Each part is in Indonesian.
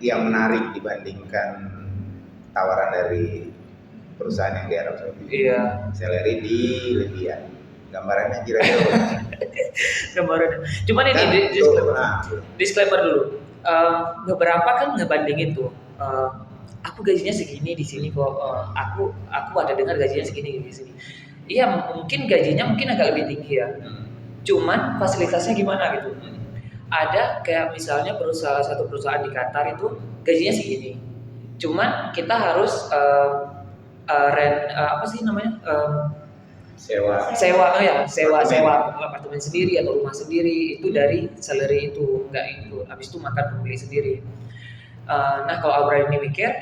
yang menarik dibandingkan tawaran dari perusahaan yang di Arab Saudi? Iya. Salary di Libya. Gambarannya kira-kira Gambaran. Cuman ini kan, disclaimer dulu. Beberapa kan ngebandingin tuh. Aku gajinya segini di sini kok. Aku ada dengar gajinya segini di sini. Iya, mungkin gajinya mungkin agak lebih tinggi ya. Cuman fasilitasnya gimana gitu. Ada kayak misalnya satu perusahaan di Qatar itu gajinya segini. Cuman kita harus rent apa sih namanya? Sewa apartemen sendiri atau rumah sendiri itu dari salary itu, enggak itu. Habis itu makan beli sendiri. Nah kalau Abra ini mikir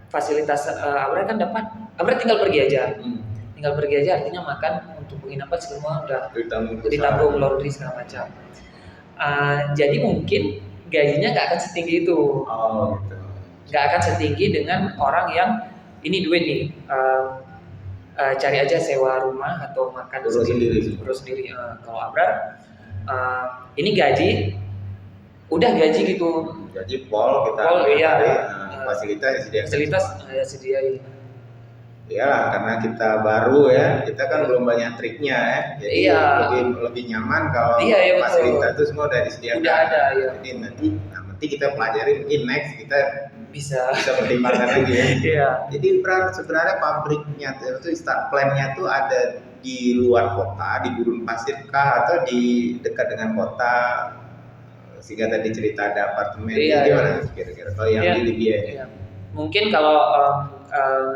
fasilitas Abra kan dapat, Abra tinggal pergi aja, artinya makan untuk penginapan semua udah ditanggung laundry segala macam. Jadi mungkin gajinya nggak akan setinggi itu, nggak akan setinggi dengan orang yang ini duit nih. Cari aja sewa rumah atau makan sendiri. Kalau Abrar ini gaji udah gaji gitu. Gaji pol kita fasilitas sediain. Ya karena kita baru ya, kita kan belum banyak triknya ya. Jadi lebih nyaman kalau fasilitas itu semua udah disediakan. Udah ada ya. Jadi nanti kita pelajarin next kita bisa pertimbangkan lagi ya. Iya. Jadi sebenarnya pabriknya itu start plan-nya tuh ada di luar kota, di gurun pasir kah atau di dekat dengan kota? Sehingga tadi cerita ada apartemen. Gimana kira-kira kalau yang di Libya ini? Mungkin kalau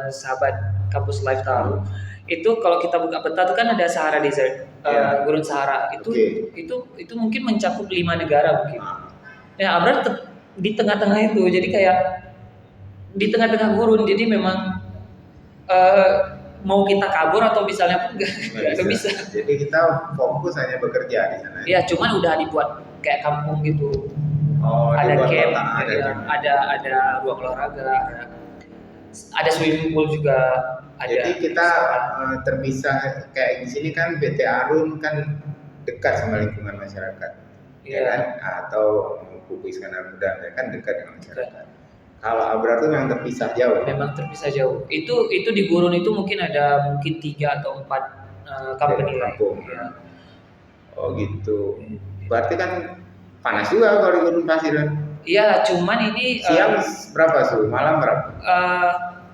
sahabat Kampus Live tahu, itu kalau kita buka peta itu kan ada Sahara Desert, gurun Sahara. Itu mungkin mencakup 5 negara mungkin. Ya, Abrar di tengah-tengah itu, jadi kayak di tengah-tengah gurun, jadi memang mau kita kabur atau misalnya pun nggak bisa. Jadi kita fokus hanya bekerja di sana. Iya, cuman udah dibuat kayak kampung gitu. Ada camp, ada ruang olahraga, ada swimming pool juga. Jadi kita terpisah kayak di sini kan BT Arun kan dekat sama lingkungan masyarakat, ya kan? Atau Kuku Iskandar Muda kan dekat dengan masyarakat. Kalau Abrar tuh yang terpisah jauh. Memang terpisah jauh. Itu di gurun itu mungkin ada 3 atau 4 company lah. Ya. Oh gitu. Berarti kan panas juga kalau di gurun pasir. Iya, cuman ini siang berapa suhu? Malam berapa?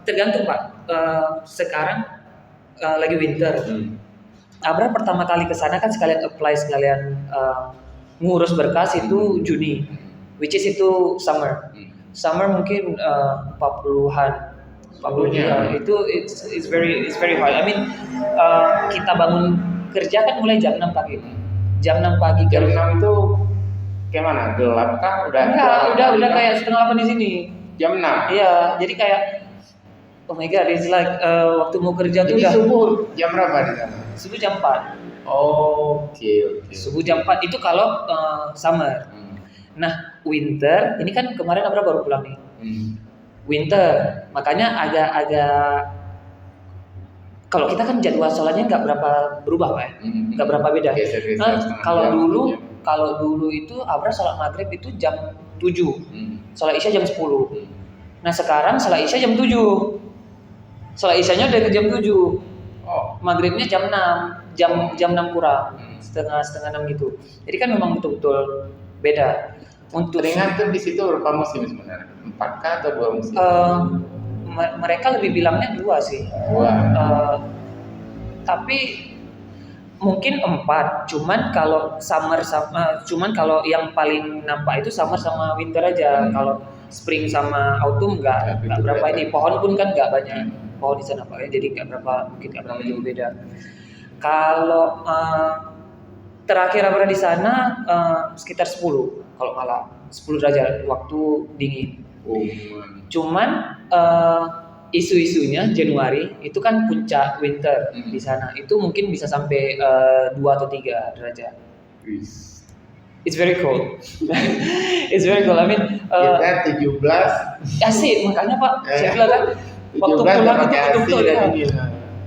Tergantung Pak. Sekarang lagi winter. Abrar pertama kali ke sana kan sekalian apply, sekalian ngurus berkas itu Juni, which is itu summer. Summer mungkin 40-an. Itu it's very hot. I mean kita bangun kerja kan mulai jam 6 pagi. Jam 6 pagi. Jam 6 itu kayak mana? Gelap kah? Udah kayak setengah 8 di sini. Jam 6. Iya, jadi kayak oh my god, it's like waktu mau kerja tuh udah. Subuh jam berapa di sana? Subuh jam 4. Oke. Subuh jam 4 itu kalau summer. Nah, winter, ini kan kemarin Abra baru pulang nih. Winter, makanya agak kalau kita kan jadwal sholatnya nggak berapa berubah Pak ya, nggak berapa beda. Kalau dulu itu Abra sholat maghrib itu jam 7, sholat isya jam 10. Nah sekarang sholat isya jam 7, sholat isyanya udah ke jam 7, maghribnya jam 6, jam 6 kurang, setengah 6 gitu. Jadi kan memang betul-betul beda. Untuk ringan tuh di situ berapa musim sebenarnya? 4 kah atau 2 musim? Mereka lebih bilangnya 2 sih. Tapi mungkin 4. Cuman kalau cuman kalau yang paling nampak itu summer sama winter aja. Kalau spring sama autumn nggak berapa ini. Pohon pun kan nggak banyak pohon di sana Pak ya. Jadi nggak berapa jauh beda. Kalau terakhir Abra di sana sekitar 10 kalau malam, 10 derajat waktu dingin. Cuman isu-isunya Januari itu kan puncak winter di sana. Itu mungkin bisa sampai 2 atau 3 derajat. It's very cold. It's very cold. I mean kita 17 asik makanya Pak. Saya bilang kan waktu pulang itu betul-betul ya.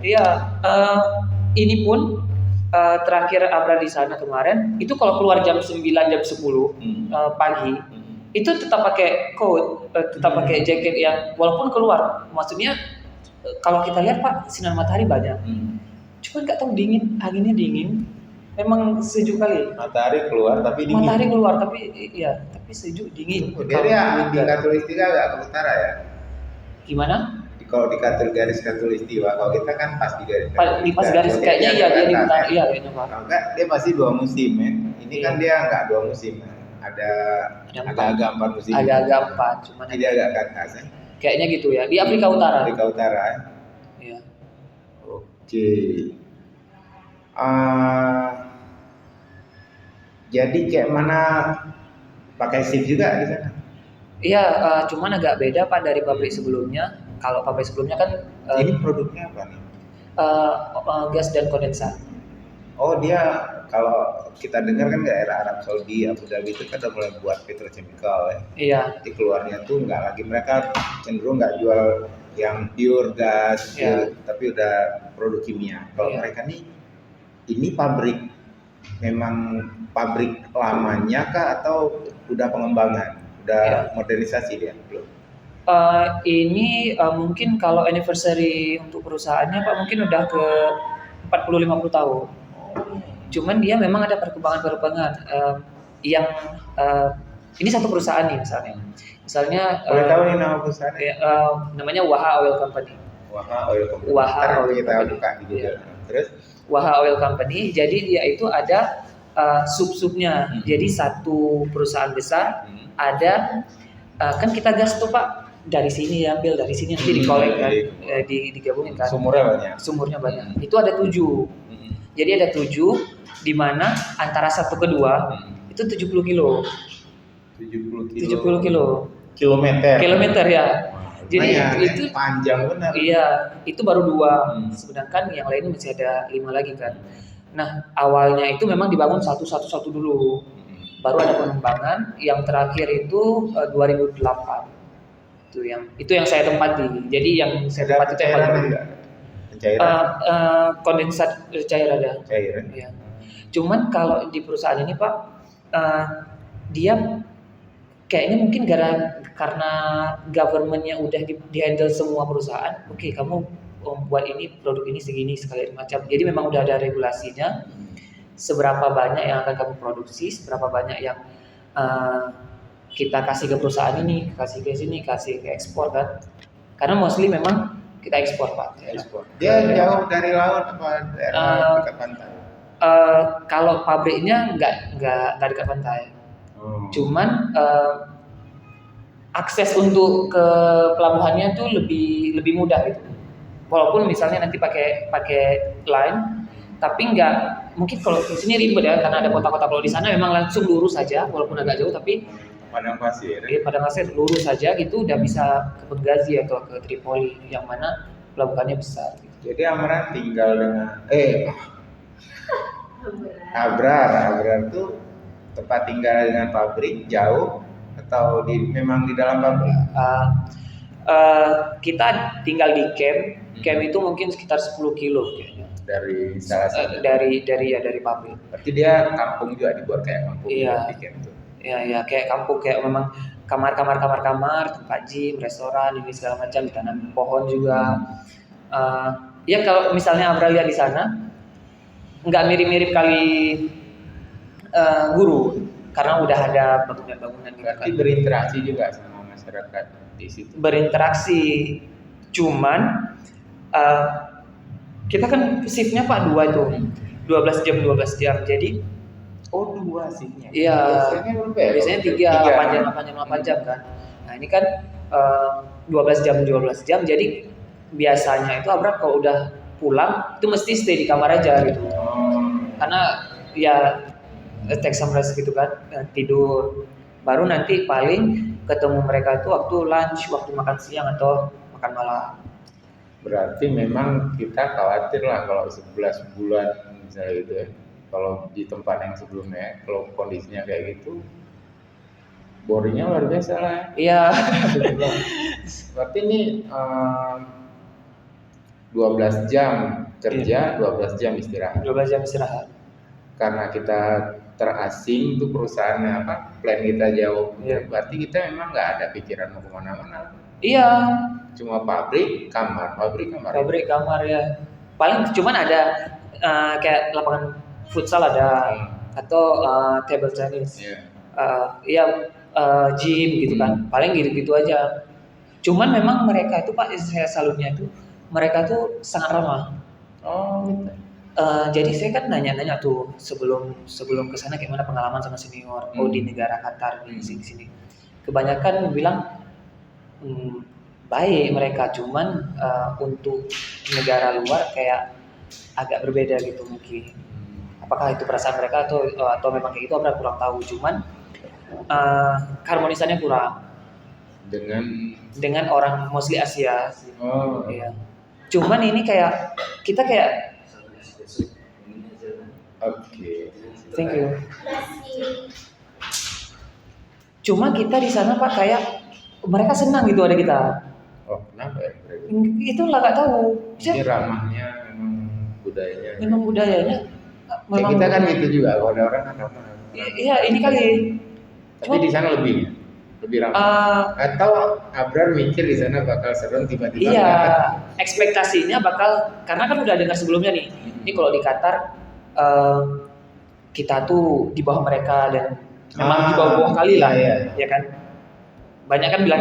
Iya, ini pun terakhir Abra di sana kemarin itu kalau keluar jam 9 jam 10 pagi itu tetap pakai coat, tetap pakai jaket yang walaupun keluar, maksudnya kalau kita lihat Pak sinar matahari banyak, cuman nggak tahu dingin, anginnya dingin, memang sejuk kali. Matahari keluar tapi dingin. Matahari keluar tapi iya, tapi sejuk dingin. Dia di Katulistiwa agak ke utara ya. Gimana? Kalau di garis Katulistiwa, kalau kita kan pas di garis. Di pas garis kayaknya iya dia di utara, iya kayaknya Pak. Kalau enggak dia pasti 2 musim ya. Ini kan dia enggak 2 musim. Ada agak 4 musim. Agak 4, cuman jadi agak ke atas ya. Kayaknya gitu ya. Di Afrika Utara. Afrika Utara ya. Iya. Oke. Jadi kayak mana pakai shift juga di sana? Iya, cuman agak beda Pak dari pabrik sebelumnya. Kalau pabrik sebelumnya kan ini produknya apa nih? Gas dan kondensat. Oh dia kalau kita dengar kan daerah Arab Saudi, Abu Dhabi itu kan udah mulai buat petrochemical ya. Iya. Jadi keluarnya tuh nggak lagi, mereka cenderung nggak jual yang pure gas, tapi udah produk kimia. Kalau mereka nih, ini pabrik memang pabrik lamanya kah atau udah pengembangan, udah modernisasi dia belum? Ini mungkin kalau anniversary untuk perusahaannya Pak mungkin udah ke 40-50 tahun. Cuman dia memang ada perkembangan yang ini satu perusahaan nih misalnya boleh tahu nih nama perusahaan? Namanya Waha Oil Company. Waha Oil Company. Waha Oil kita Company. buka di Google. Terus Waha Oil Company, jadi dia itu ada sub-subnya. Jadi satu perusahaan besar ada kan kita gas tuh Pak dari sini ambil, dari sini nanti dikolek kan, digabungin kan. Sumurnya banyak. Itu ada 7. Jadi ada 7 di mana antara satu ke 2 itu 70 kilo. 70 kilo. Kilometer ya. Jadi itu panjang benar. Iya, itu baru 2. Sedangkan yang lainnya masih ada 5 lagi kan. Nah, awalnya itu memang dibangun satu dulu. Baru ada pengembangan, yang terakhir itu 2008. Itu yang saya tempati. Jadi yang saya tempati itu kondensat cair ada. Ya. Cuman kalau di perusahaan ini Pak, dia kayaknya mungkin karena government-nya udah di-handle semua perusahaan. Oke, kamu buat ini produk ini segini sekali macam. Jadi memang udah ada regulasinya. Seberapa banyak yang akan kamu produksi, seberapa banyak yang kita kasih ke perusahaan ini, kasih ke sini, kasih ke ekspor kan. Karena mostly memang kita ekspor Pak. Ekspor. Dia jauh dari laut apa daerah dekat pantai? Kalau pabriknya nggak dekat pantai. Cuman akses untuk ke pelabuhannya tuh lebih mudah gitu. Walaupun misalnya nanti pakai line, tapi nggak mungkin kalau di sini ribet ya karena ada kota-kota. Kalau di sana memang langsung lurus saja, walaupun agak jauh tapi padang pasir. Padang pasir lurus saja gitu udah bisa ke Benghazi atau ke Tripoli yang mana pelabuhannya besar. Jadi Amran tinggal dengan Abrar tuh tempat tinggal dengan pabrik jauh atau memang di dalam pabrik? Kita tinggal di camp itu mungkin sekitar 10 kilo kayaknya. Dari salah satu dari pabrik. Berarti dia kampung juga dibuat kayak kampung di camp tuh. Iya, kayak kampung, kayak memang kamar, tempat gym, restoran, ini segala macam, ditanam pohon juga. Ya kalau misalnya Abra lihat di sana, nggak mirip-mirip kali Guru, karena udah ada bangunan-bangunan. Berarti berinteraksi juga sama masyarakat di situ. Berinteraksi, cuman kita kan shiftnya Pak 2 itu, 12 jam, jadi 2 shiftnya. Iya. Biasanya 8 jam kan. Nah ini kan 12 jam. Jadi biasanya itu Abrar kalau udah pulang itu mesti stay di kamar aja gitu. Karena ya take some rest gitu kan, tidur. Baru nanti paling ketemu mereka itu waktu lunch, waktu makan siang atau makan malam. Berarti memang kita khawatir lah kalau 11 bulan misalnya gitu ya. Kalau di tempat yang sebelumnya, kalau kondisinya kayak gitu, boringnya luar biasa lah. Iya. Berarti ini 12 jam kerja, 12 jam istirahat. 12 jam istirahat. Karena kita terasing, itu perusahaannya apa? plan kita jauh. Iya. Berarti kita memang nggak ada pikiran mau kemana-mana. Iya, Cuma pabrik, kamar. pabrik kamar ya. Paling cuman ada kayak lapangan futsal ada atau table tennis. Iya. Ya gym gitu kan. Paling gitu-gitu aja. Cuman memang mereka itu Pak, saya salutnya itu mereka tuh sangat ramah. Oh, gitu. Jadi saya kan nanya-nanya tuh sebelum ke sana gimana pengalaman sama senior. Oh di negara Qatar di sini. Kebanyakan bilang baik mereka, cuman untuk negara luar kayak agak berbeda gitu mungkin. Apakah itu perasaan mereka atau memang kayak gitu, aku kurang tahu. Cuman harmonisannya kurang dengan orang mostly Asia. Oh. Iya. Cuman ini kayak kita kayak Oke. thank you. Cuma kita di sana Pak kayak mereka senang gitu ada kita. Oh, kenapa ya? Itu lah nggak tahu. Jadi ramahnya memang budayanya. Memang budayanya. Ya, kita kan gitu juga. Kalau ada orang kan ramah. Iya ini kali. Tapi di sana lebih ramah. Atau Abrar mikir di sana bakal serem tiba-tiba. Iya, ekspektasinya bakal karena kan udah dengar sebelumnya nih. Ini kalau di Qatar kita tuh di bawah mereka dan memang di bawah kali lah, ya kan. Banyak kan bilang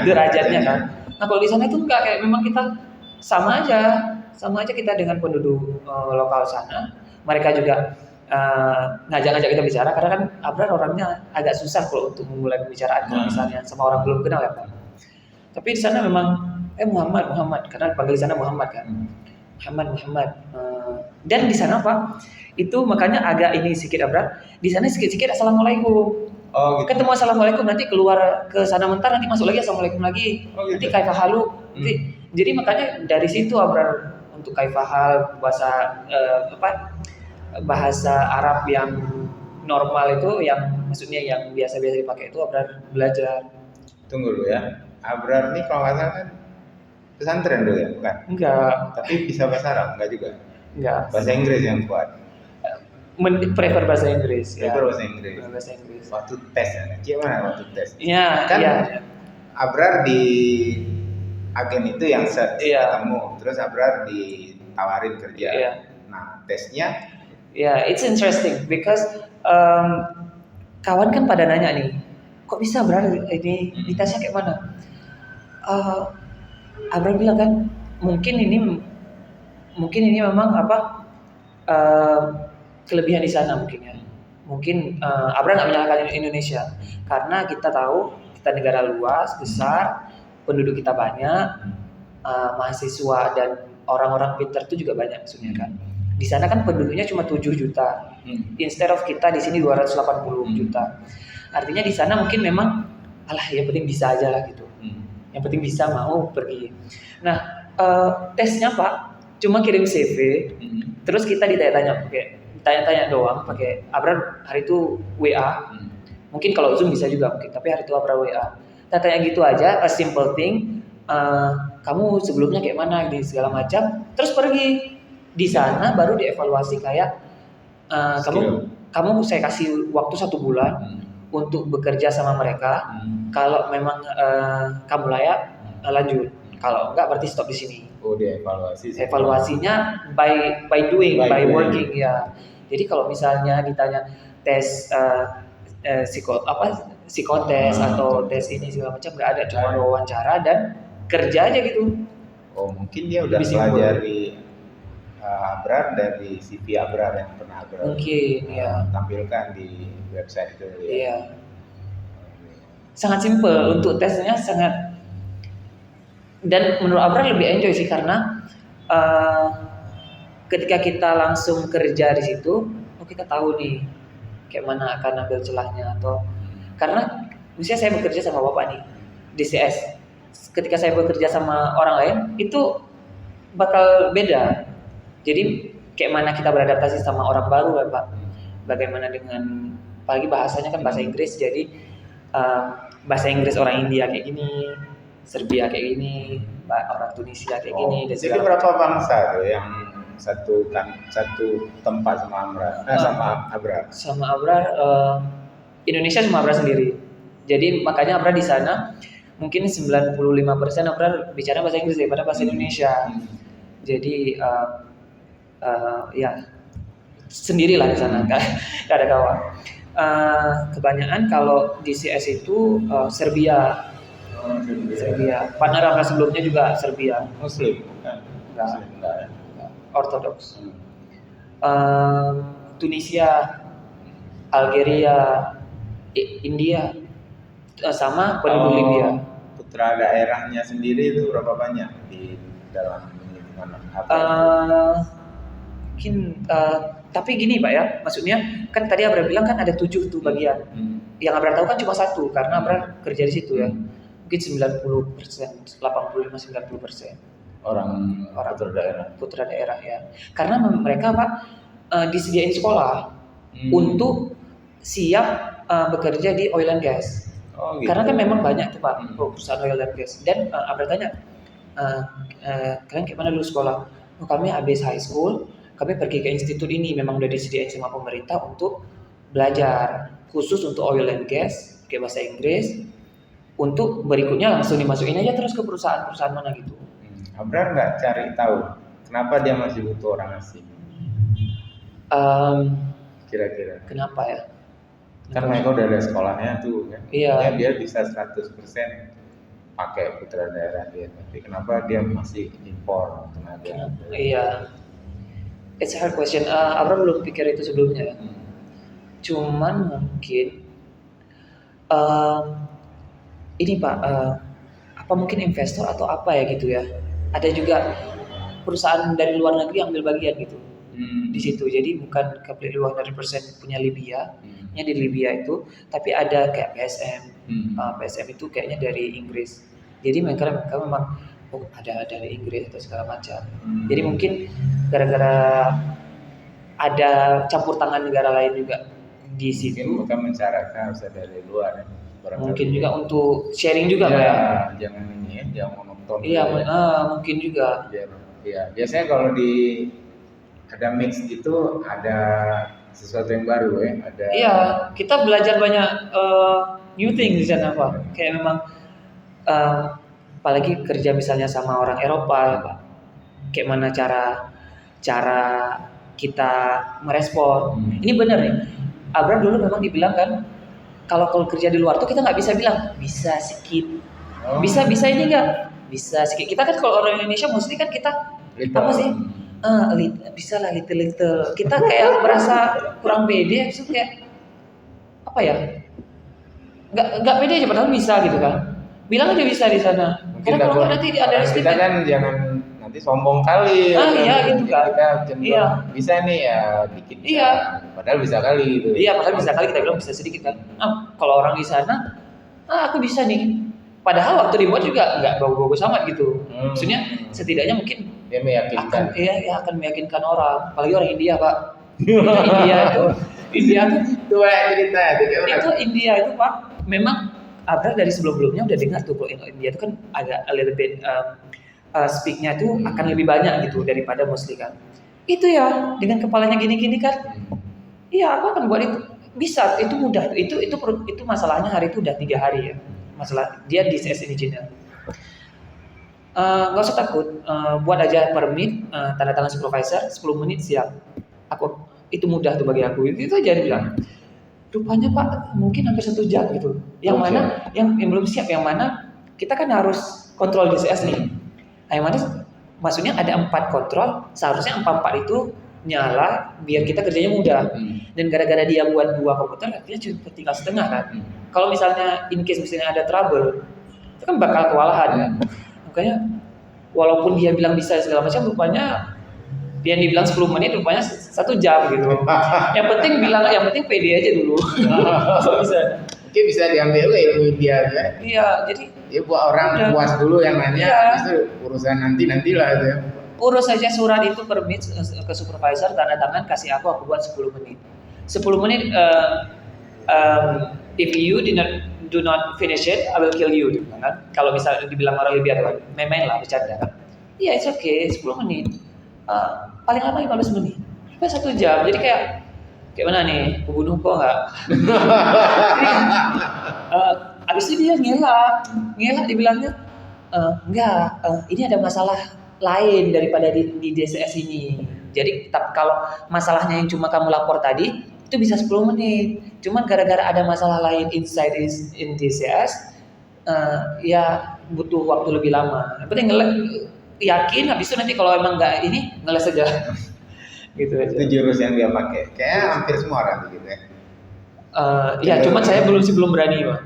derajatnya kan. Nah kalau di sana itu enggak, kayak memang kita sama aja kita dengan penduduk lokal sana. Mereka juga ngajak-ngajak kita bicara karena kan Abrar orangnya agak susah kalau untuk memulai pembicaraan kalau misalnya sama orang belum kenal ya Pak. Tapi di sana memang Muhammad karena dipanggil di sana Muhammad kan. Muhammad. Dan di sana Pak itu makanya agak ini sedikit Abrar. Di sana sedikit assalamualaikum. Oh, gitu. Ketemu assalamualaikum, nanti keluar ke sana bentar, nanti masuk lagi assalamualaikum lagi. Oh, gitu. Nanti kaifahalu. Jadi makanya dari situ Abrar untuk kaifahal bahasa Arab yang normal itu, yang maksudnya yang biasa-biasa dipakai itu Abrar belajar. Tunggu dulu ya. Abrar nih kalau nggak salah kan pesantren dulu ya, bukan? Enggak. Tapi bisa bahasa Arab, enggak juga? Enggak. Bahasa Inggris yang kuat. Prefer bahasa Inggris. Prefer bahasa Inggris. Bahasa Inggris. Waktu tes ya, gimana waktu tes? Iya. Kan iya. Abrar di agen itu yang ketemu, terus Abrar ditawarin kerja. Iya. Nah tesnya? Ya, it's interesting because kawan kan pada nanya nih, kok bisa Abrar ini di tesnya kayak mana? Abrar bilang kan, mungkin ini memang kelebihan di sana mungkin ya. Mungkin Abrar nggak menyalahkan Indonesia karena kita tahu kita negara luas besar, penduduk kita banyak, mahasiswa dan orang-orang pintar itu juga banyak maksudnya kan. Di sana kan penduduknya cuma 7 juta. Instead of kita di sini 280 juta. Artinya di sana mungkin memang yang penting bisa aja lah gitu. Yang penting bisa mau pergi. Nah, tesnya Pak cuma kirim CV, terus kita ditanya-tanya tanya-tanya doang pakai Abrar hari itu WA. Mungkin kalau Zoom bisa juga mungkin, tapi hari itu Abrar WA. Tanya gitu aja, a simple thing. Kamu sebelumnya kayak mana di segala macam, terus pergi. Di sana baru dievaluasi kayak kamu saya kasih waktu 1 bulan untuk bekerja sama mereka. Kalau memang kamu layak lanjut, kalau enggak berarti stop di sini. Oh, dievaluasi. Evaluasinya by doing, by working ya. Jadi kalau misalnya ditanya tes psikotes atau tes ini segala macam nggak ada, cuma wawancara dan kerja aja gitu. Oh, mungkin dia udah pelajari Abrar dari CV Abrar yang pernah Abrar tampilkan di website itu ya. Iya. Sangat simple untuk tesnya, sangat, dan menurut Abrar lebih enjoy sih karena ketika kita langsung kerja di situ, kita tahu nih kayak mana akan ambil celahnya atau karena misalnya saya bekerja sama bapak nih DCS, ketika saya bekerja sama orang lain itu bakal beda. Jadi kayak mana kita beradaptasi sama orang baru ya Pak. Bagaimana dengan apalagi bahasanya kan bahasa Inggris, jadi bahasa Inggris orang India kayak gini, Serbia kayak gini, orang Tunisia kayak gini. Jadi berapa bangsa tuh yang satu tempat sama Abrar? Sama Abrar Indonesia cuma Abra sendiri. Jadi makanya Abra di sana mungkin 95% Abra bicara bahasa Inggris daripada bahasa Indonesia. Jadi ya sendirilah di sana, nggak ada kawan. Kebanyakan kalau di CS itu Serbia. Partner Abra sebelumnya juga Serbia. Muslim bukan? Enggak. Ortodoks. Tunisia, Algeria, India, sama penduduk Libya. Putra daerahnya sendiri itu berapa banyak di dalam lingkungan apa? Mungkin tapi gini Pak ya, maksudnya kan tadi Abra bilang kan ada 7 tuh bagian. Yang Abra tahu kan cuma 1 karena Abra kerja di situ ya. Mungkin 90%, 85-90% orang putra daerah ya. Karena mereka Pak disediain sekolah untuk siap bekerja di oil and gas. Gitu. Karena kan memang banyak tuh Pak perusahaan oil and gas. Dan Abra tanya, kalian gimana dulu sekolah? Oh, kami habis high school, kami pergi ke institut ini, memang udah disediain sama pemerintah untuk belajar khusus untuk oil and gas, kayak bahasa Inggris. Untuk berikutnya langsung dimasukin aja terus ke perusahaan-perusahaan mana gitu. Abra nggak cari tahu kenapa dia masih butuh orang asing? Kira-kira kenapa ya? Kan mereka udah ada sekolahnya tuh kan. Iya. Ya, dia bisa 100% pakai putra daerah dia, tapi kenapa dia masih impor tenaga? Iya. It's a hard question. Abra belum pikir itu sebelumnya. Cuman mungkin ini Pak, apa mungkin investor atau apa ya gitu ya? Ada juga perusahaan dari luar negeri yang ambil bagian gitu di situ. Jadi bukan completely 100% punya Libya, di Libya itu, tapi ada kayak PSM. PSM itu kayaknya dari Inggris. Jadi mereka memang ada dari Inggris atau segala macam. Jadi mungkin gara-gara ada campur tangan negara lain juga di situ. Mungkin mereka mensyaratkan harus ada dari luar. Ya. Mungkin juga untuk sharing juga ya, Pak ya. Jangan ini ya, jangan monoton. Iya, mungkin juga. Ya, biasanya kalau ada mix itu ada sesuatu yang baru ya. Iya, kita belajar banyak new things di sana Pak. Kayak memang apalagi kerja misalnya sama orang Eropa ya Pak. Kayak mana cara kita merespon. Ini benar nih. Abram dulu memang dibilang kan kalau kerja di luar tuh kita nggak bisa bilang bisa sedikit, bisa ini enggak, bisa sedikit. Kita kan kalau orang Indonesia mostly kan kita apa sih? Bisa lah little. Kita kayak merasa kurang pede, itu kayak apa ya? Nggak pede aja padahal bisa gitu kan. Bilang aja bisa di sana. Karena kalau nanti ada kita kan jangan nanti sombong kali. Iya gitu kan. Kita cenderung bisa nih ya dikit. Iya. Padahal bisa kali gitu. Iya, padahal bisa kali kita bilang bisa sedikit kan. Kalau orang di sana, aku bisa nih. Padahal waktu dibuat juga nggak bagus-bagus amat gitu. Maksudnya setidaknya mungkin dia meyakinkan. Akan meyakinkan orang. Apalagi orang India Pak. India tuh cerita. Itu India itu Pak. Memang Abra dari sebelum-sebelumnya udah dengar tuh kalau India itu kan agak a little bit speak-nya tuh akan lebih banyak gitu daripada Muslim kan. Itu ya dengan kepalanya gini-gini kan. Iya, aku akan buat itu. Bisa, itu mudah. Itu masalahnya hari itu udah 3 hari ya. Masalah dia di CS engineer. Nggak usah takut, buat aja permit, tanda tangan supervisor, 10 menit siap. Itu mudah tuh bagi aku. Itu aja dia bilang. Rupanya Pak, mungkin hampir 1 jam gitu. Yang mana, yang belum siap, yang mana kita kan harus kontrol di CS nih. Yang mana, maksudnya ada 4 kontrol, seharusnya 4 itu nyala biar kita kerjanya mudah. Dan gara-gara dia buat 2 komputer, artinya cuma tinggal setengah kan. Kalau misalnya in case misalnya ada trouble, itu kan bakal kewalahan. Makanya walaupun dia bilang bisa segala macam, rupanya dia dibilang 10 menit, rupanya 1 jam gitu. Yang penting pede aja dulu. Bisa. Mungkin bisa diambil ilmu dia ya. Iya, jadi dia buat orang puas dulu yang nanya, itu urusan nantilah itu ya. Urus saja surat itu permit ke supervisor, tanda tangan, kasih aku buat 10 menit. 10 menit if you do not finish it, I will kill you kan. Kalau misalnya dibilang orang Libya kan, main-main lah, bercanda kan. Iya, it's okay, 10 menit. Paling lama 15 menit. Sampai 1 jam. Jadi kayak kayak mana nih, pembunuh kok nggak? Abis itu dia ngelak dibilangnya, enggak, ini ada masalah lain daripada di DCS ini. Jadi kalau masalahnya yang cuma kamu lapor tadi, itu bisa 10 menit. Cuman gara-gara ada masalah lain inside in DCS, ya butuh waktu lebih lama. Yang penting yakin, habis itu nanti kalau emang nggak ini, ngeles aja. Gitu aja. Itu jurus yang dia pakai. Kayaknya hampir semua orang begitu ya. Ya, cuman saya belum berani, Pak.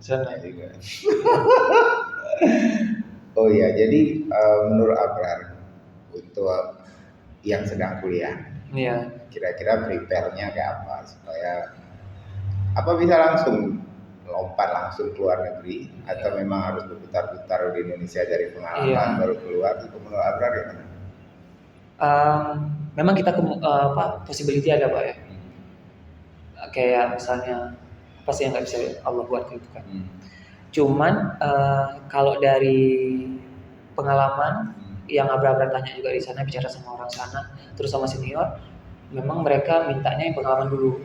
Saya juga. Oh iya, jadi menurut Abrar untuk yang sedang kuliah, Iya. kira-kira prepare-nya kayak apa supaya apa bisa langsung lompat langsung keluar negeri atau memang harus berputar-putar di Indonesia dari pengalaman baru keluar? Itu menurut Abrar gimana? Memang kita possibility ada, Pak ya. Kayak misalnya apa sih yang nggak bisa Allah buat gitu kan. Cuman kalau dari pengalaman yang Abra tanya juga di sana, bicara sama orang sana, terus sama senior, memang mereka mintanya yang pengalaman dulu.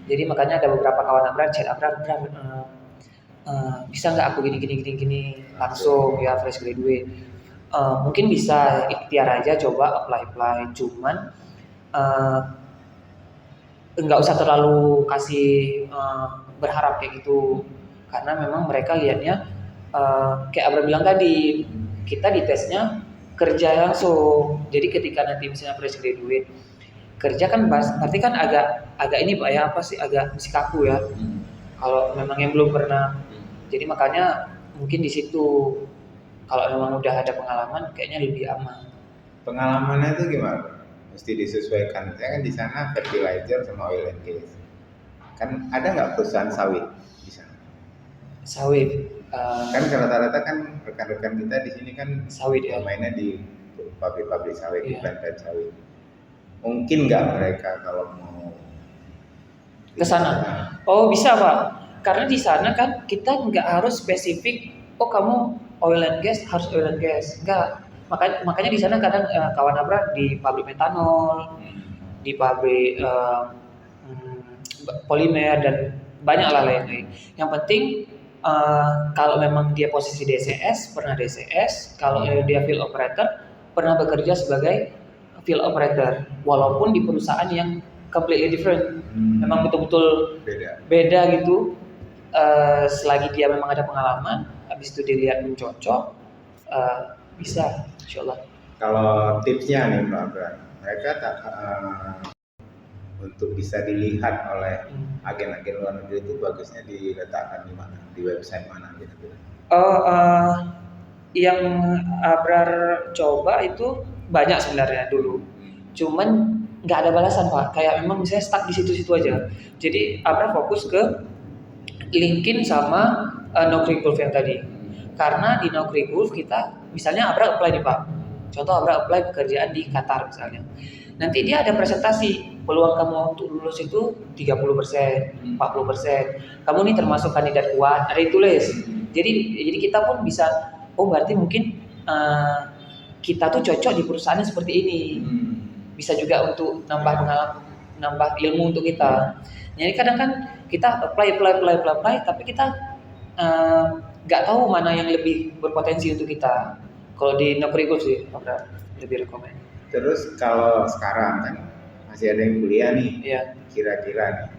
Jadi makanya ada beberapa kawan Abra chat Abra, bisa nggak aku gini langsung ya fresh graduate. Mungkin bisa ikhtiar aja coba apply. Cuman nggak usah terlalu kasih berharap kayak gitu, karena memang mereka lihatnya kayak Abra bilang tadi, kita di tesnya kerja langsung. Jadi ketika nanti misalnya fresh graduate kerja kan berarti kan agak ini Pak ya, apa sih, agak masih kaku ya kalau memang yang belum pernah. Jadi makanya mungkin di situ kalau memang udah ada pengalaman kayaknya lebih aman. Pengalamannya itu gimana? Mesti disesuaikan. Saya kan di sana fertilizer sama oil and gas. Kan ada nggak perusahaan sawit di sana? Sawit. Kan rata-rata kan rekan-rekan kita di sini kan sawit ya. Mainnya di pabrik-pabrik sawit, di plant sawit. Mungkin nggak mereka kalau mau ke sana? Oh bisa Pak. Karena di sana kan kita nggak harus spesifik. Oh kamu oil and gas harus oil and gas. Enggak. Makanya di sana kadang kawan Abra di pabrik metanol, di pabrik polimer dan banyak lah lain-lain. Yang penting kalau memang dia posisi DCS, pernah DCS. Kalau dia field operator, pernah bekerja sebagai field operator, walaupun di perusahaan yang completely different. Memang betul-betul beda gitu. Selagi dia memang ada pengalaman, habis itu dilihat mencocok, bisa, insyaallah. Kalau tipsnya nih Mbak Abra, mereka untuk bisa dilihat oleh agen-agen luar negeri itu bagusnya diletakkan di mana? Di website mana gitu? Yang Abrar coba itu banyak sebenarnya dulu, cuman nggak ada balasan Pak. Kayak memang misalnya stuck di situ-situ aja. Jadi Abrar fokus ke LinkedIn sama Naukri-Gulf yang tadi. Karena di Naukri-Gulf kita, misalnya Abra apply nih Pak, contoh Abra apply pekerjaan di Qatar misalnya, nanti dia ada presentasi, peluang kamu untuk lulus itu 30%, 40%, kamu nih termasuk kandidat kuat, ada ditulis. Jadi kita pun bisa, oh berarti mungkin kita tuh cocok di perusahaannya seperti ini. Bisa juga untuk nambah pengalaman, nambah ilmu untuk kita. Jadi kadang kan kita apply, tapi kita nggak tahu mana yang lebih berpotensi untuk kita. Kalau di Naukri-Gulf sih, lebih rekomend. Terus kalau sekarang kan masih ada yang kuliah nih, kira-kira nih,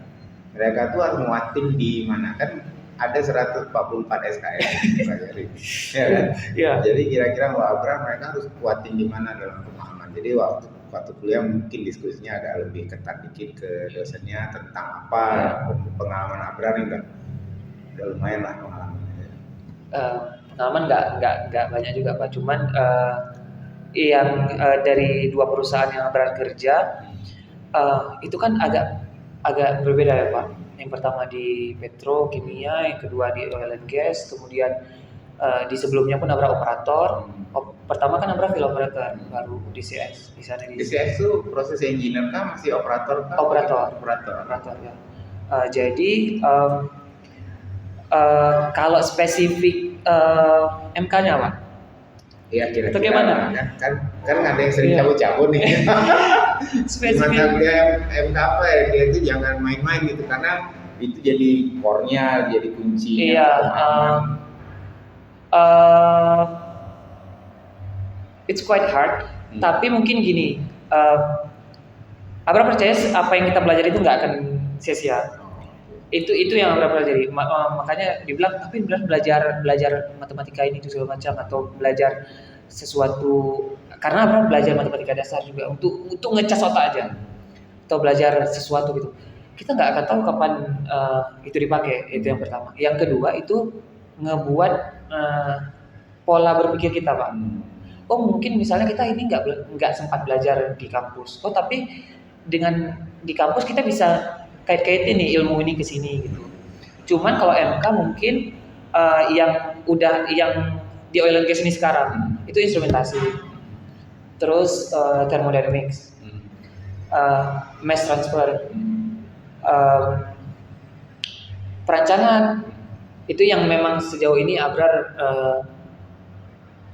mereka tuh harus nguatin di mana? Kan ada 144 SKS pelajari, ya kan? Yeah. Jadi kira-kira Mbak Abra mereka harus kuatin di mana dalam pemahaman. Jadi waktu kuliah mungkin diskusinya agak lebih ketat dikit ke dosennya tentang apa pengalaman Abra nih, udah lumayan lah pengalaman. Pengalaman nggak banyak juga Pak, cuman yang dari dua perusahaan yang Abrar kerja itu kan agak berbeda ya Pak. Yang pertama di petrokimia, yang kedua di oil and gas, kemudian di sebelumnya pun Abra operator. Pertama kan Abra field operator, baru DCS. Di sana DCS itu proses engineer kah, masih operator kah? Operator ya. Jadi kalau spesifik MK-nya Pak, Ya Atau kira-kira gimana? kan ada yang sering Iya. cabut-cabut nih. Di mata Spesifik. kuliah MKP dia itu jangan main-main gitu karena itu jadi core-nya, jadi kuncinya Iya. pemahaman. uh, it's quite hard. Hmm. Tapi mungkin gini, Abra percaya apa yang kita belajar itu nggak akan sia-sia. Itu yang Abra pelajari. Makanya dibilang tapi belajar matematika ini itu segala macam atau belajar sesuatu karena Abra belajar matematika dasar juga untuk ngecas otak aja atau belajar sesuatu gitu. Kita nggak akan tahu kapan itu dipakai. Itu yang pertama. Yang kedua itu ngebuat pola berpikir kita, Pak. Oh mungkin misalnya kita ini nggak sempat belajar di kampus. Oh tapi dengan di kampus kita bisa kait-kaitin nih ilmu ini ke sini gitu. Cuman kalau MK mungkin yang di oil and gas ini sekarang itu instrumentasi, terus thermodynamics, mass transfer, perancangan itu yang memang sejauh ini Abrar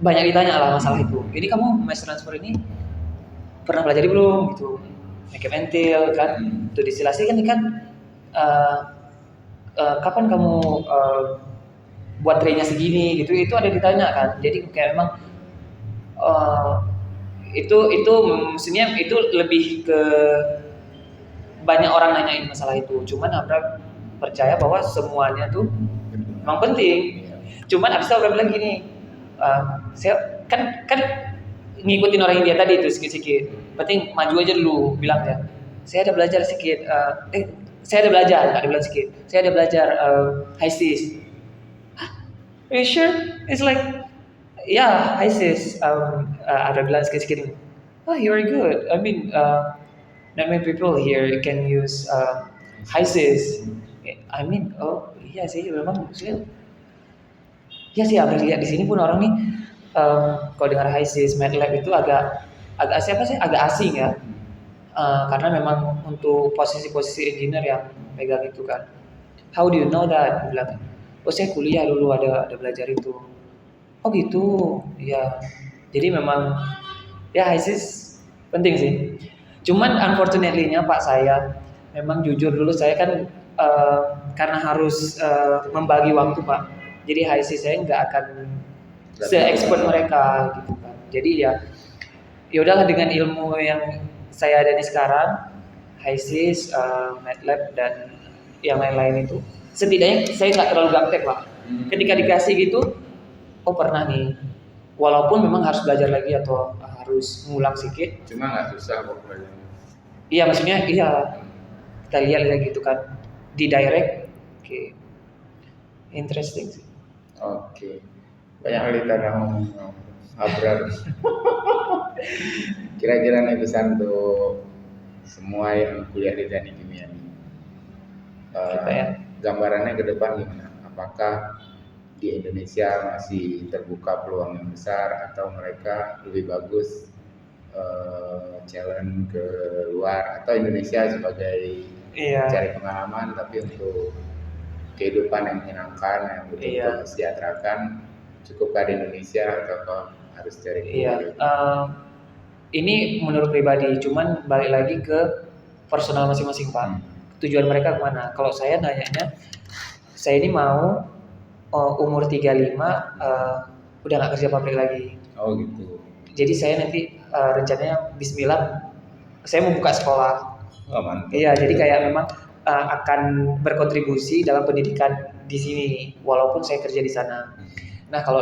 banyak ditanya lah masalah itu. Ini kamu mass transfer ini pernah pelajari belum gitu? Mekamentil kan, itu distilasi kan kapan kamu buat traynya segini gitu, itu ada ditanya kan. Jadi kayak memang itu maksudnya itu lebih ke banyak orang nanyain masalah itu. Cuman Abra percaya bahwa semuanya tuh memang penting. Cuman abis itu Abra bilang gini, saya kan ngikutin orang India tadi itu sikit-sikit. Penting maju aja dulu bilang ya. Saya ada belajar sedikit. Saya ada belajar, nggak ada bilang sedikit. Saya ada belajar HISIS. Are you sure? It's like, yeah, HISIS. Ada bilang sedikit-sedikit. Oh, you're good. I mean, not many people here can use HISIS. I mean, oh iya sih, memang maksudnya. Ya sih, Abra lihat di sini pun orang nih. Kalau dengar HISIS, MATLAB itu agak agak asing ya, karena memang untuk posisi-posisi engineer yang pegang itu kan. How do you know that? Dia bilang, oh saya kuliah dulu ada belajar itu. Oh gitu, ya. Jadi memang ya HISIS penting sih. Cuman unfortunately-nya Pak saya memang jujur dulu saya kan karena harus membagi waktu Pak. Jadi HISIS saya nggak akan se-expert mereka gitu kan. Jadi ya udahlah dengan ilmu yang saya ada nih sekarang, HISIS, MATLAB dan yang lain-lain itu, setidaknya saya nggak terlalu gaptek Pak. Ketika dikasih gitu, oh pernah nih. Walaupun memang harus belajar lagi atau harus ngulang sedikit. Cuma nggak susah kok belajar. Iya maksudnya iya kita lihat gitu kan di direct. Oke. Interesting sih. Oke. Banyak kali tanya ngomong Abrar. Kira-kira nih pesan untuk semua yang kuliah di teknik kimia ini. Kita ya. Gambarannya ke depan gimana? Apakah di Indonesia masih terbuka peluang yang besar atau mereka lebih bagus challenge ke luar atau Indonesia sebagai cari pengalaman tapi untuk kehidupan yang menyenangkan yang betul-betul mensejahterakan cukupkah di Indonesia atau harus cari keluar? Ini menurut pribadi, cuman balik lagi ke personal masing-masing Pak. Tujuan mereka kemana? Kalau saya nanyanya, saya ini mau umur 35 udah nggak kerja pabrik lagi. Oh gitu. Jadi saya nanti rencananya Bismillah, saya mau buka sekolah. Oh mantap. Iya, jadi kayak memang akan berkontribusi dalam pendidikan di sini, walaupun saya kerja di sana. Nah kalau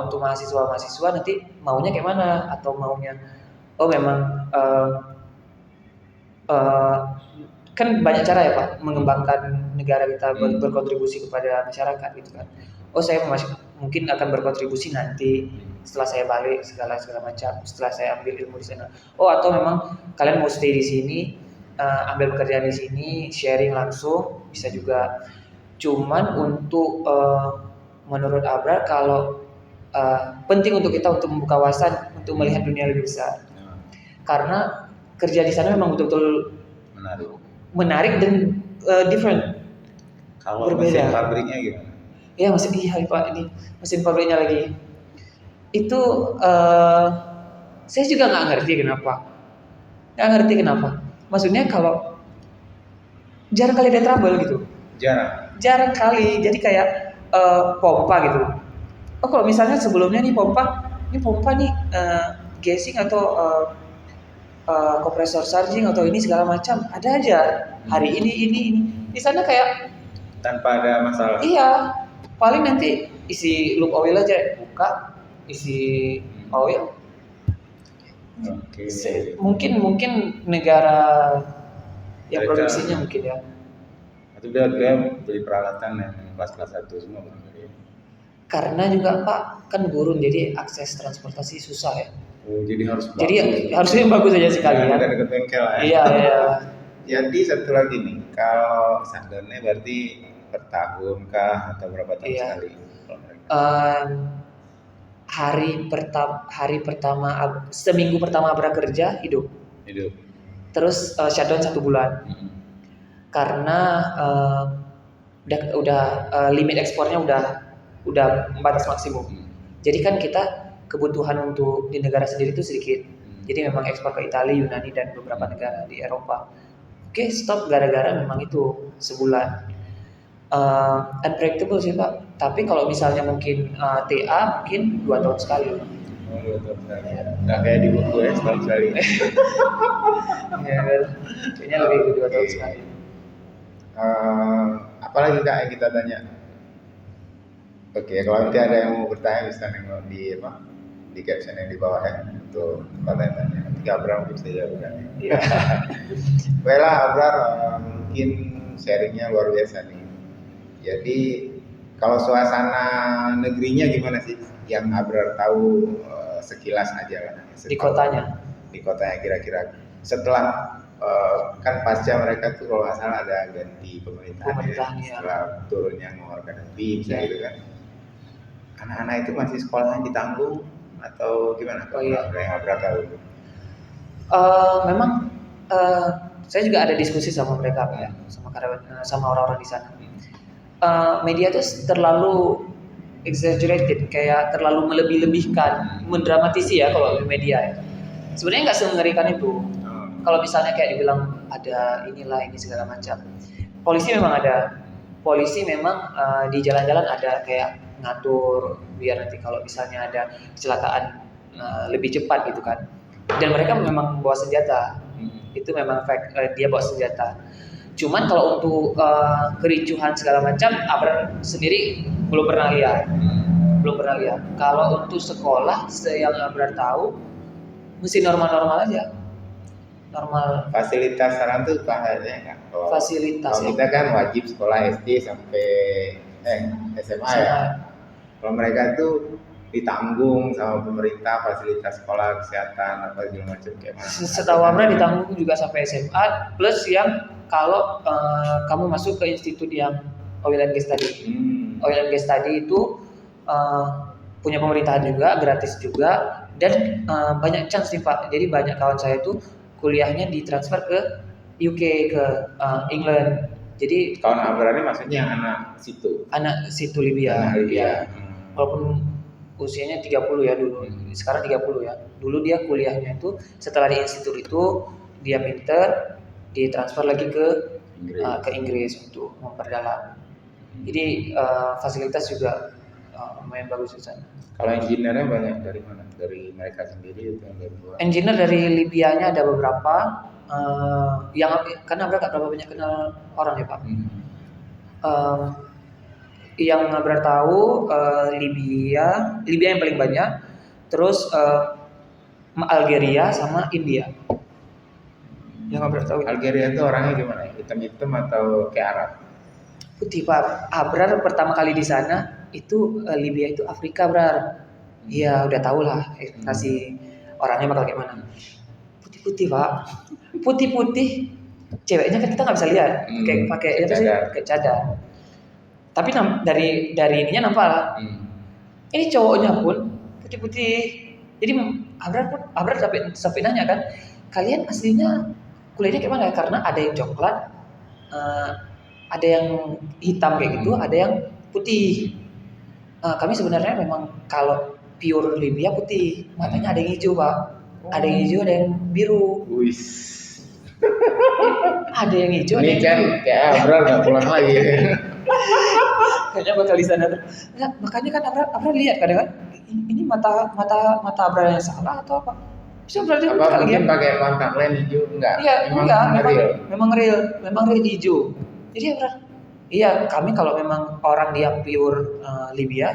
untuk mahasiswa nanti maunya kayak mana atau maunya memang kan banyak cara ya Pak mengembangkan negara kita berkontribusi kepada masyarakat gitu kan. Saya mungkin akan berkontribusi nanti setelah saya balik segala macam, setelah saya ambil ilmu di sana. Atau memang kalian mau stay di sini, ambil pekerjaan di sini, sharing langsung bisa juga. Cuman untuk menurut Abrar kalau penting untuk kita untuk membuka wawasan untuk melihat dunia lebih besar. Karena kerja di sana memang betul-betul menarik dan different. Kalau mesin pabriknya gimana? Ya Pak, ini mesin pabriknya lagi itu saya juga nggak ngerti kenapa. Maksudnya kalau jarang kali ada trouble gitu, jarang kali. Jadi kayak pompa gitu. Oh kalau misalnya sebelumnya nih pompa nih gasing atau kompresor charging atau ini segala macam ada aja. Hari ini di sana kayak tanpa ada masalah. iya, paling nanti isi loop oil aja buka, isi oil. Oke. Mungkin negara yang Mereka- produksinya mungkin ya. Atau dia beli peralatan yang kelas 1 semua Bang. Karena juga Pak kan gurun jadi akses transportasi susah ya. Oh, jadi harus Jadi bagus. harusnya yang bagus aja sekali Ya, ya. dekat bengkel lah. Iya. Jadi satu lagi nih, kalau shutdown-nya berarti per tahun kah atau berapa tahun Iya. sekali? Hari pertama seminggu pertama bekerja hidup. Terus shutdown 1 bulan. Karena udah limit ekspornya udah batas maksimum. Jadi kan kita kebutuhan untuk di negara sendiri itu sedikit. Jadi memang ekspor ke Italia, Yunani dan beberapa negara di Eropa. Oke, stop gara-gara memang itu sebulan. Unpredictable sih Pak. Tapi kalau misalnya mungkin TA mungkin 2 tahun sekali. Oh, 2 tahun sekali. Nggak kayak di buku ya, setahun sekali. Ya, kayaknya lebih dari 2 tahun sekali. Apalagi Kak yang kita tanya? Oke, kalau nanti ada yang mau bertanya bisa nengok di caption yang di bawah ya untuk pertanyaan-tanya. Nanti Abrar bisa jawabkan. Iya. Baiklah Abrar, mungkin sharingnya luar biasa nih. Jadi kalau suasana negerinya gimana sih yang Abrar tahu sekilas aja lah. Di kotanya. Di kotanya kira-kira setelah kan pasca mereka tuh kalau nggak salah ada ganti pemerintahan ya. Setelah turunnya mengeluarkan BIM gitu kan. Anak-anak itu masih sekolahnya ditanggung atau gimana? Oh iya. Yang Abrar tahu. Memang saya juga ada diskusi sama mereka Pak ya, sama orang-orang di sana. Media itu terlalu exaggerated, kayak terlalu melebih-lebihkan, mendramatisi ya kalau di media ya. Sebenarnya nggak semengerikan itu. Kalau misalnya kayak dibilang ada inilah ini segala macam. Polisi memang di jalan-jalan ada kayak ngatur biar nanti kalau misalnya ada kecelakaan lebih cepat gitu kan. Dan mereka memang bawa senjata. Itu memang fact, dia bawa senjata. Cuman kalau untuk kericuhan segala macam, Abrar sendiri belum pernah lihat. Kalau untuk sekolah, yang Abrar tahu, mesti normal-normal aja. Normal. Fasilitas sekarang tuh bahasanya kan. Fasilitas. Kalau kita kan wajib sekolah SD sampai SMA ya. Kalau mereka tuh ditanggung sama pemerintah fasilitas sekolah, kesehatan apa segala macam kayak mana. Setahu Abrar ditanggung juga sampai SMA plus yang kalau kamu masuk ke institut yang oil and gas tadi. Oil and gas tadi itu punya pemerintahan juga, gratis juga dan banyak chance nih Pak. Jadi banyak kawan saya itu kuliahnya ditransfer ke UK, ke England. Jadi kawan Abrar ini maksudnya anak situ Libya. Walaupun usianya 30 ya dulu, sekarang 30 ya. Dulu dia kuliahnya itu setelah di institut itu dia pinter, ditransfer lagi ke Inggris untuk memperdalam. Jadi fasilitas juga lumayan bagus di sana. Kalau engineer-nya banyak dari mana? Dari mereka sendiri atau dari luar? Engineer dari Libya-nya ada beberapa. Yang karena Abrar berapa banyak kenal orang ya Pak. Yang Abrar tahu Libya yang paling banyak, terus Algeria sama India. Yang Abrar tahu. Algeria itu orangnya gimana? Hitam-hitam atau kayak Arab? Putih Pak. Abrar pertama kali di sana itu Libya itu Afrika Abrar. Iya udah tahu lah kasih orangnya bakal kayak mana. Putih-putih Pak. Putih-putih. Ceweknya kan kita nggak bisa lihat. Pakai cadar. Tapi dari ininya nampak lah. Ini cowoknya pun putih-putih. Jadi Abrar sampai nanya kan, kalian aslinya kuliahnya kayak mana? Karena ada yang coklat, ada yang hitam kayak gitu, ada yang putih. Kami sebenarnya memang kalau pure Libya putih, matanya ada yang hijau Pak, ada yang hijau, ada yang biru, Wis. ada yang hijau, ada Ini yang kan biru. kayak Abrar nggak pulang lagi. Kayaknya bakal di sana tuh. Nah, makanya kan Abra lihat kadang kan, ini mata Abra yang salah atau apa? Bisa berarti Apa kali ya? mungkin pakai kontak lens hijau? Enggak. Iya, enggak, real. memang real hijau. Jadi Abra, iya kami kalau memang orang dia pure Libya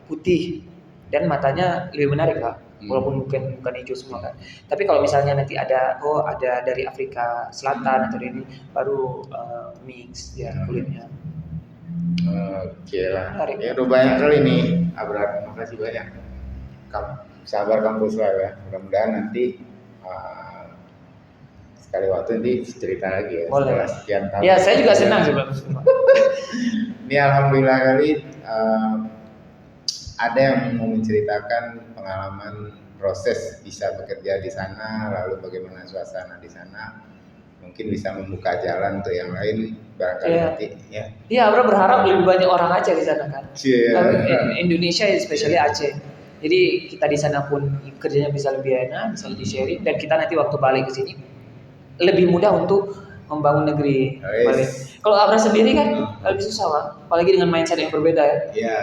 putih dan matanya lebih menarik lah, walaupun bukan hijau semua kan. Tapi kalau misalnya nanti ada dari Afrika Selatan atau ini baru mix ya kulitnya. Oke lah. Menarik. Ya udah banyak kali nih Abrar, makasih banyak. Sabar kampus lah ya. Mudah-mudahan nanti sekali waktu nanti cerita lagi ya. Boleh. Setelah sekian tahun. Ya saya juga senang sebenarnya. Ini alhamdulillah kali ada yang mau menceritakan pengalaman proses bisa bekerja di sana, lalu bagaimana suasana di sana. Mungkin bisa membuka jalan untuk yang lain barangkali nanti ya. Iya, Abra berharap lebih banyak orang Aceh di sana kan. Yeah. Indonesia especially Aceh. Jadi kita di sana pun kerjanya bisa lebih enak, bisa lebih sharing, dan kita nanti waktu balik ke sini lebih mudah untuk membangun negeri balik. Kalau Abra sendiri kan lebih susah Pak, apalagi dengan mindset yang berbeda ya. Iya.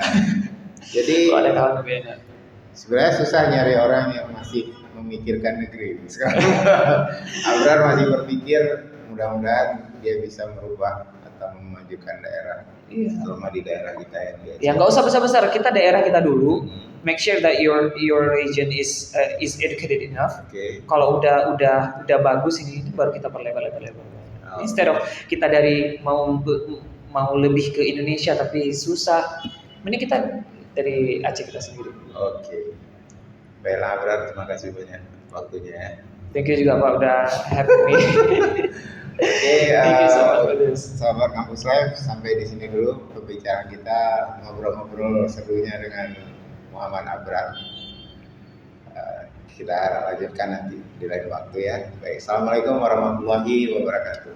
Jadi kalau ada kawan berbeda. Sebenarnya susah nyari orang yang masih memikirkan negeri. Sekarang Abrar masih berpikir mudah-mudahan dia bisa merubah atau memajukan daerah, terutama di daerah kita yang biasa. Ya nggak usah besar-besar, kita daerah kita dulu. Make sure that your region is educated enough. Okay. Kalau udah bagus ini baru kita perlebar. Instead of kita dari mau lebih ke Indonesia tapi susah, mending kita dari Aceh kita sendiri. Oke. Baiklah Abrar, terima kasih banyak waktunya ya. Thank you juga Pak udah having me. Oke, Thank you so much for this. Sahabat Kampus Live, sampai di sini dulu pembicaraan kita, ngobrol-ngobrol serunya dengan Muhammad Abrar. Kita lanjutkan nanti di lain waktu ya. Baik, assalamualaikum warahmatullahi wabarakatuh.